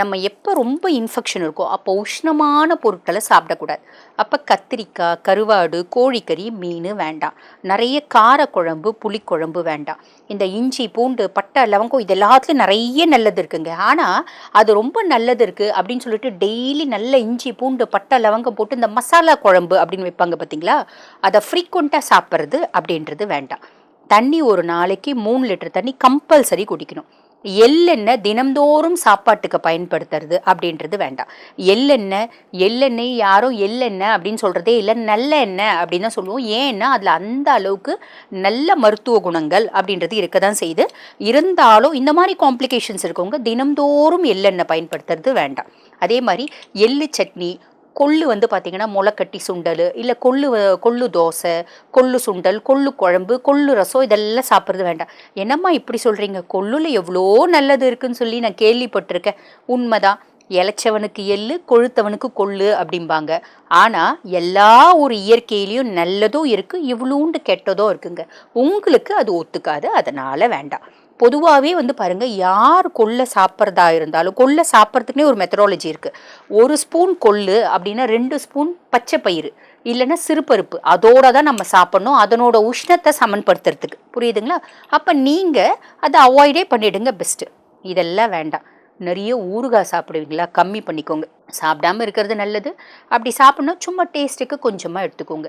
நம்ம எப்போ ரொம்ப இன்ஃபெக்ஷன் இருக்கோ அப்போ உஷ்ணமான பொருட்களை சாப்பிடக்கூடாது. அப்போ கத்திரிக்காய், கருவாடு, கோழிக்கறி, மீன் வேண்டாம். நிறைய காரக்குழம்பு, புளிக்குழம்பு வேண்டாம். இந்த இஞ்சி, பூண்டு, பட்டை, லவங்கம் இது எல்லாத்துலையும் நிறைய நல்லது இருக்குங்க. ஆனால் அது ரொம்ப நல்லது இருக்குது அப்படின்னு சொல்லிட்டு டெய்லி நல்ல இஞ்சி, பூண்டு, பட்டை, லவங்கம் போட்டு இந்த மசாலா குழம்பு அப்படின்னு வைப்பாங்க பார்த்தீங்களா, அதை ஃப்ரீக்வெண்ட்டாக சாப்பிட்றது அப்படின்றது வேண்டாம். தண்ணி ஒரு நாளைக்கு 3 லிட்டர் தண்ணி கம்பல்சரி குடிக்கணும். எள்ளெண்ணெய் தினம்தோறும் சாப்பாட்டுக்கு பயன்படுத்துறது அப்படின்றது வேண்டாம். எள்ளெண்ணெய் யாரும் எள்ளெண்ணெய் அப்படின்னு சொல்கிறதே இல்லை, நல்ல எண்ணெய் அப்படின்னு தான் சொல்லுவோம். ஏன்னா அதில் அந்த அளவுக்கு நல்ல மருத்துவ குணங்கள் அப்படின்றது இருக்க தான் செய்யுது. இருந்தாலும் இந்த மாதிரி காம்ப்ளிகேஷன்ஸ் இருக்கவங்க தினம்தோறும் எள்ளெண்ணெய் பயன்படுத்துறது வேண்டாம். அதே மாதிரி எள்ளு சட்னி, கொள்ளு பார்த்திங்கன்னா முளைக்கட்டி சுண்டல், இல்லை கொள்ளு தோசை, கொள்ளு சுண்டல், கொள்ளு குழம்பு, கொள்ளு ரசம் இதெல்லாம் சாப்பிட்றது வேண்டாம். என்னம்மா இப்படி சொல்கிறீங்க, கொள்ளுல எவ்வளோ நல்லது இருக்குன்னு சொல்லி நான் கேள்விப்பட்டிருக்கேன். உண்மைதான், இளைச்சவனுக்கு எள்ளு, கொழுத்தவனுக்கு கொள்ளு அப்படிம்பாங்க. ஆனால் எல்லா ஒரு இயற்கையிலையும் நல்லதும் இருக்குது, இவ்வளோண்டு கெட்டதோ இருக்குங்க. உங்களுக்கு அது ஒத்துக்காது, அதனால் வேண்டாம். பொதுவாகவே பாருங்கள், யார் கொள்ளை சாப்பிட்றதா இருந்தாலும், கொள்ளை சாப்பிட்றதுக்குனே ஒரு மெத்தடாலஜி இருக்குது. 1 ஸ்பூன் கொள்ளு அப்படின்னா 2 ஸ்பூன் பச்சை பயிறு இல்லைன்னா சிறுபருப்பு அதோட தான் நம்ம சாப்பிட்ணும், அதனோட உஷ்ணத்தை சமன்படுத்துறதுக்கு. புரியுதுங்களா? அப்போ நீங்கள் அதை அவாய்டே பண்ணிவிடுங்க பெஸ்ட்டு. இதெல்லாம் வேண்டாம். நிறைய ஊறுகாய் சாப்பிடுவீங்களா, கம்மி பண்ணிக்கோங்க. சாப்பிடாமல் இருக்கிறது நல்லது. அப்படி சாப்பிட்ணும் சும்மா டேஸ்ட்டுக்கு கொஞ்சமாக எடுத்துக்கோங்க.